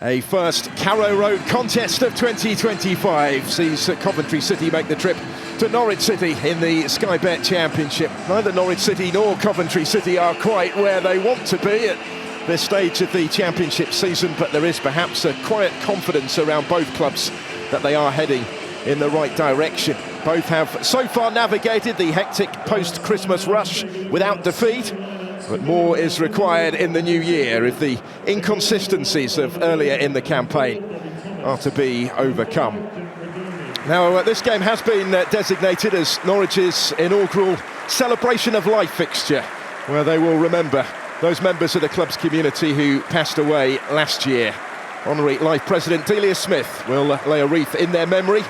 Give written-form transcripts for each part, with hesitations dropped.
A first Carrow Road contest of 2025 sees Coventry City make the trip to Norwich City in the Sky Bet Championship. Neither Norwich City nor Coventry City are quite where they want to be at this stage of the championship season, but there is perhaps a quiet confidence around both clubs that they are heading in the right direction. Both have so far navigated the hectic post-Christmas rush without defeat, but more is required in the new year if the inconsistencies of earlier in the campaign are to be overcome. Now, this game has been designated as Norwich's inaugural Celebration of Life fixture, where they will remember those members of the club's community who passed away last year. Honorary Life President Delia Smith will lay a wreath in their memory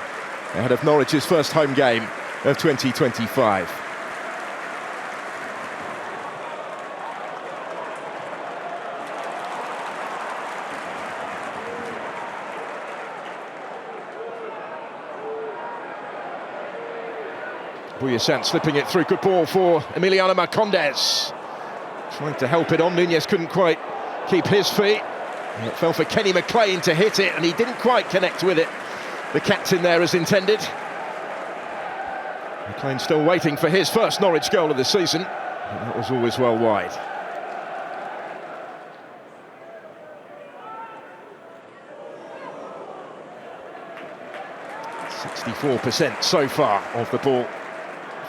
ahead of Norwich's first home game of 2025. Forson slipping it through, good ball for Emiliano Marcondes. Trying to help it on, Nunez couldn't quite keep his feet. It fell for Kenny McLean to hit it, and he didn't quite connect with it. The captain there as intended. McLean still waiting for his first Norwich goal of the season, and that was always well wide. %64% so far of the ball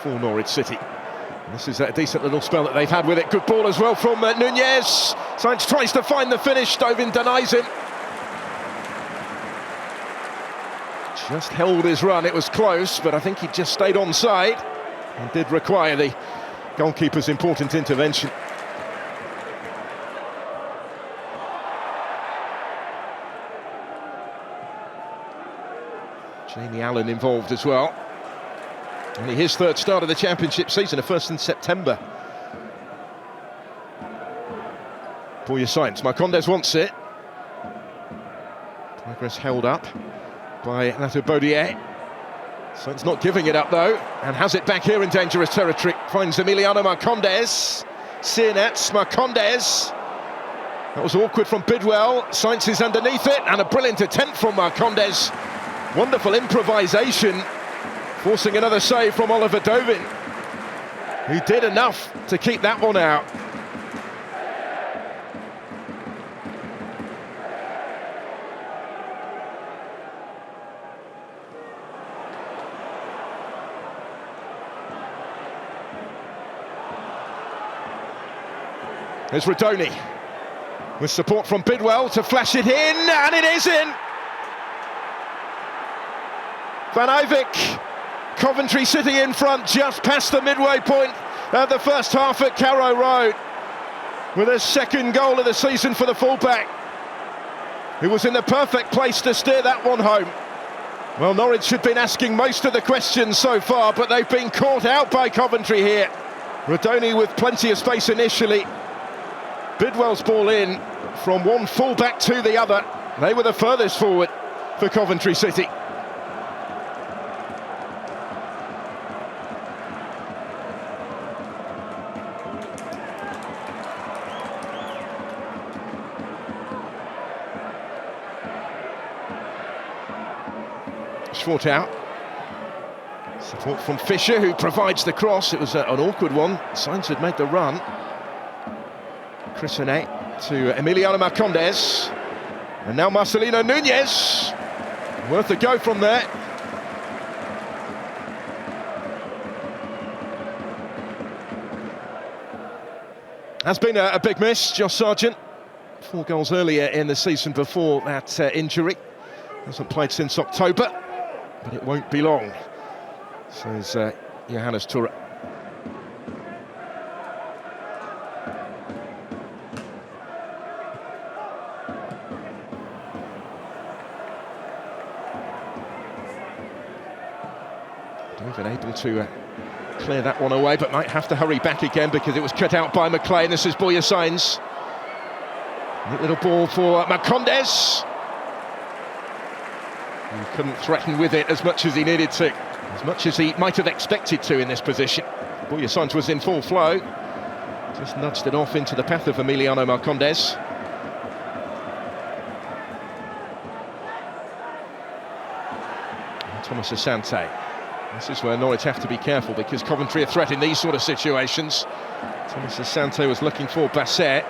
for Norwich City. And this is a decent little spell that they've had with it. Good ball as well from Nunez. Sainz tries to find the finish, Stovin denies him. Just held his run, it was close, but I think he just stayed onside and did require the goalkeeper's important intervention. Jamie Allen involved as well. Only his third start of the championship season, a first in September. Forson, Marcondes wants it. Progress held up by Nato Baudier. Sainz not giving it up though, and has it back here in dangerous territory. Finds Emiliano Marcondes. Sienats, Marcondes. That was awkward from Bidwell. Sainz is underneath it, and a brilliant attempt from Marcondes. Wonderful improvisation, forcing another save from Oliver Dovin, who did enough to keep that one out. There's Rodoni, with support from Bidwell to flash it in, and it is in! Van Ivik, Coventry City in front, just past the midway point of the first half at Carrow Road, with a second goal of the season for the fullback, who was in the perfect place to steer that one home. Well, Norwich had been asking most of the questions so far, but they've been caught out by Coventry here. Rodoni with plenty of space initially. Bidwell's ball in from one fullback to the other. They were the furthest forward for Coventry City. Short out. Support from Fisher, who provides the cross. It was an awkward one. Sainz had made the run. Chrisonet to Emiliano Marcondes. And now Marcelino Nunez. Worth a go from there. Has been a big miss, Josh Sargent. 4 goals earlier in the season before that injury. Hasn't played since October, but it won't be long, says Johannes Tura. David able to clear that one away, but might have to hurry back again because it was cut out by McLean. This is Forson. Neat little ball for Marcondes. He couldn't threaten with it as much as he needed to, as much as he might have expected to in this position. Forson was in full flow, just nudged it off into the path of Emiliano Marcondes. Thomas Asante. This is where Norwich have to be careful because Coventry are threat in these sort of situations. Thomas Asante was looking for Bassett.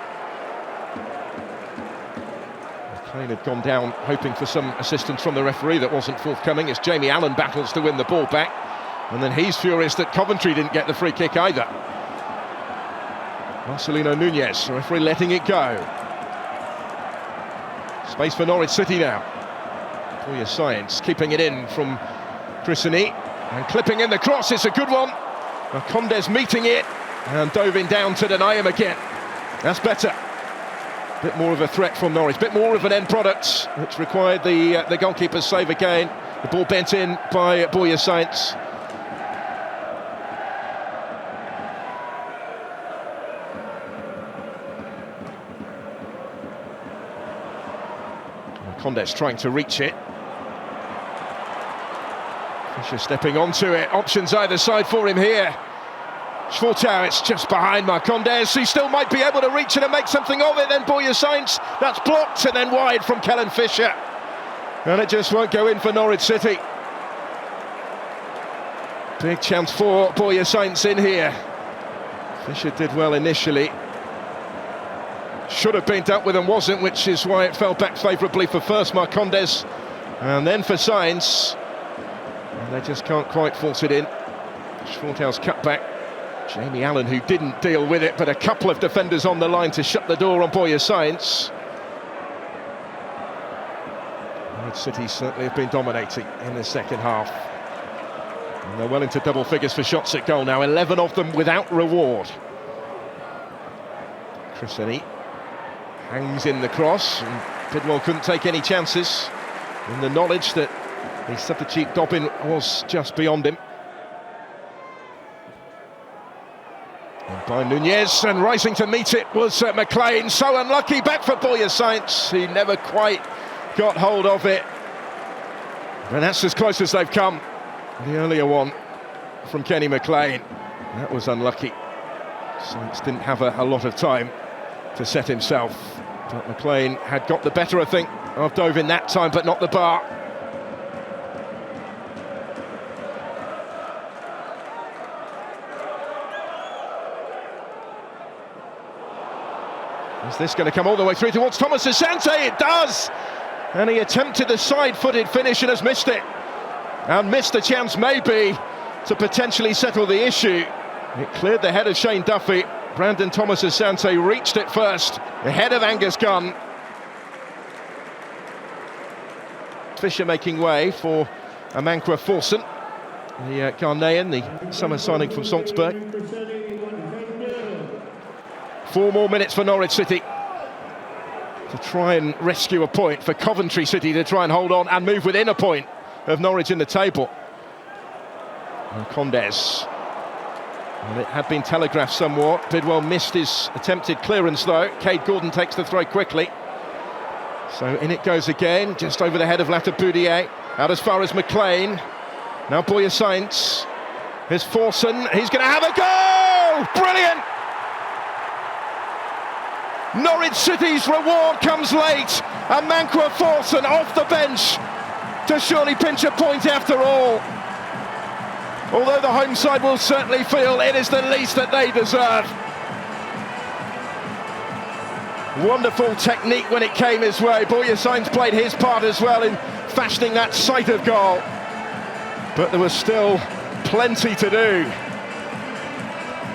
McLean had gone down hoping for some assistance from the referee that wasn't forthcoming as Jamie Allen battles to win the ball back. And then he's furious that Coventry didn't get the free kick either. Marcelino Nunez, the referee letting it go. Space for Norwich City now. Boya Science keeping it in from Crisini and clipping in the cross. It's a good one. Condes meeting it and dove in down to deny him again. That's better. Bit more of a threat from Norwich, bit more of an end product, which required the goalkeeper's save again. The ball bent in by Boya Science. Condes trying to reach it. Fisher stepping onto it. Options either side for him here. Schwartau, it's just behind Marcondes. He still might be able to reach it and make something of it. Then Boya Science, that's blocked and then wide from Kellen Fisher. And it just won't go in for Norwich City. Big chance for Boya Science in here. Fisher did well initially. Should have been dealt with and wasn't, which is why it fell back favourably for first Marcondes and then for Science. And they just can't quite force it in. Schwartau's cut back. Jamie Allen, who didn't deal with it, but a couple of defenders on the line to shut the door on Boya Science. Norwich City certainly have been dominating in the second half. And they're well into double figures for shots at goal now, 11 of them without reward. Crisini hangs in the cross, and Bidwell couldn't take any chances in the knowledge that the substitute Dobbin was just beyond him. And by Nunez, and rising to meet it was McLean. So unlucky, back for Boya Science. He never quite got hold of it. And that's as close as they've come. The earlier one from Kenny McLean. That was unlucky. Science didn't have a lot of time to set himself. But McLean had got the better, I think, of Dove in that time, but not the bar. Is this going to come all the way through towards Thomas Asante? It does! And he attempted the side-footed finish and has missed it. And missed the chance, maybe, to potentially settle the issue. It cleared the head of Shane Duffy. Brandon Thomas Asante reached it first, ahead of Angus Gunn. Fisher making way for Amankwa Forson, the Ghanaian, the summer signing from Salzburg. 4 more minutes for Norwich City to try and rescue a point, for Coventry City to try and hold on and move within a point of Norwich in the table. And Condes. And it had been telegraphed somewhat. Bidwell missed his attempted clearance though. Cade Gordon takes the throw quickly. So in it goes again, just over the head of Lata Boudier. Out as far as McLean. Now Boya Science. Here's Forson. He's going to have a go! Brilliant! Norwich City's reward comes late. Amankwa Forson off the bench to surely pinch a point after all. Although the home side will certainly feel it is the least that they deserve. Wonderful technique when it came his way. Boya Science played his part as well in fashioning that sight of goal. But there was still plenty to do.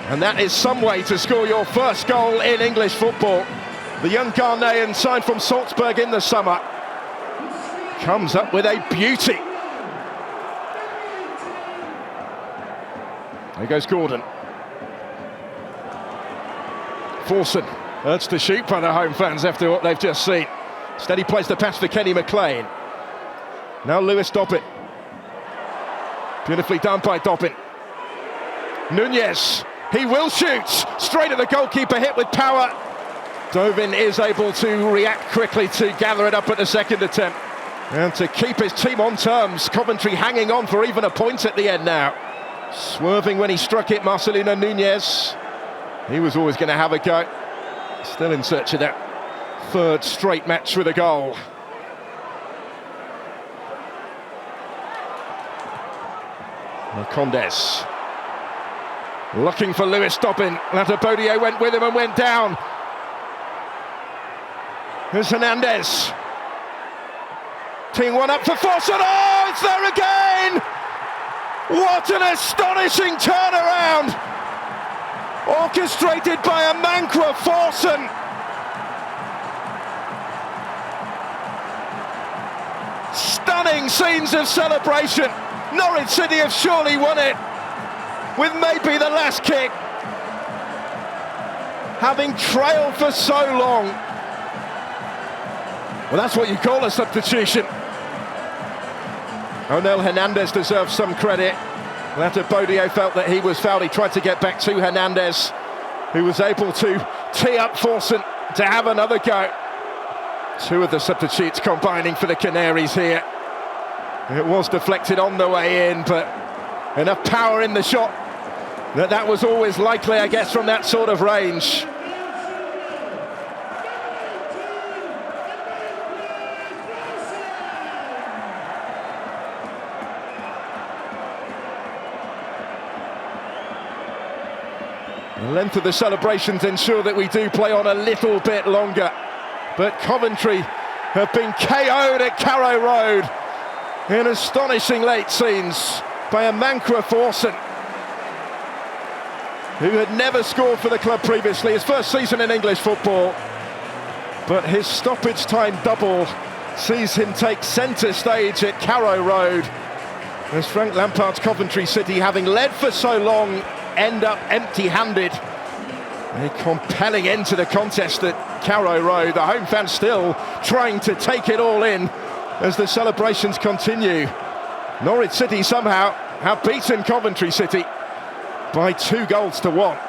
And that is some way to score your first goal in English football. The young Ghanaian, signed from Salzburg in the summer, comes up with a beauty. There goes Gordon. Forson urged to shoot by the home fans after what they've just seen. Steady plays the pass for Kenny McLean. Now Lewis Dobbin. Beautifully done by Dobbin. Nunez. He will shoot straight at the goalkeeper, hit with power. Dovin is able to react quickly to gather it up at the second attempt and to keep his team on terms. Coventry hanging on for even a point at the end now. Swerving when he struck it, Marcelino Nunez. He was always going to have a go. Still in search of that third straight match with a goal. Condes looking for Lewis Dobbin. Latabodier went with him and went down. Here's Hernandez. Teeing one up for Forson. Oh, it's there again! What an astonishing turnaround! Orchestrated by a Mancra Forson. Stunning scenes of celebration. Norwich City have surely won it, with maybe the last kick, having trailed for so long. Well, that's what you call a substitution. Onel Hernandez deserves some credit. Latabodier felt that he was fouled. He tried to get back to Hernandez, who was able to tee up Forson to have another go. Two of the substitutes combining for the Canaries here. It was deflected on the way in, but enough power in the shot that was always likely, I guess, from that sort of range. The length of the celebrations ensure that we do play on a little bit longer, but Coventry have been KO'd at Carrow Road in astonishing late scenes by a Mancra Forson, who had never scored for the club previously, his first season in English football, but his stoppage time double sees him take centre stage at Carrow Road as Frank Lampard's Coventry City, having led for so long, end up empty-handed. A compelling end to the contest at Carrow Road. The home fans still trying to take it all in as the celebrations continue. Norwich City somehow have beaten Coventry City by 2-1.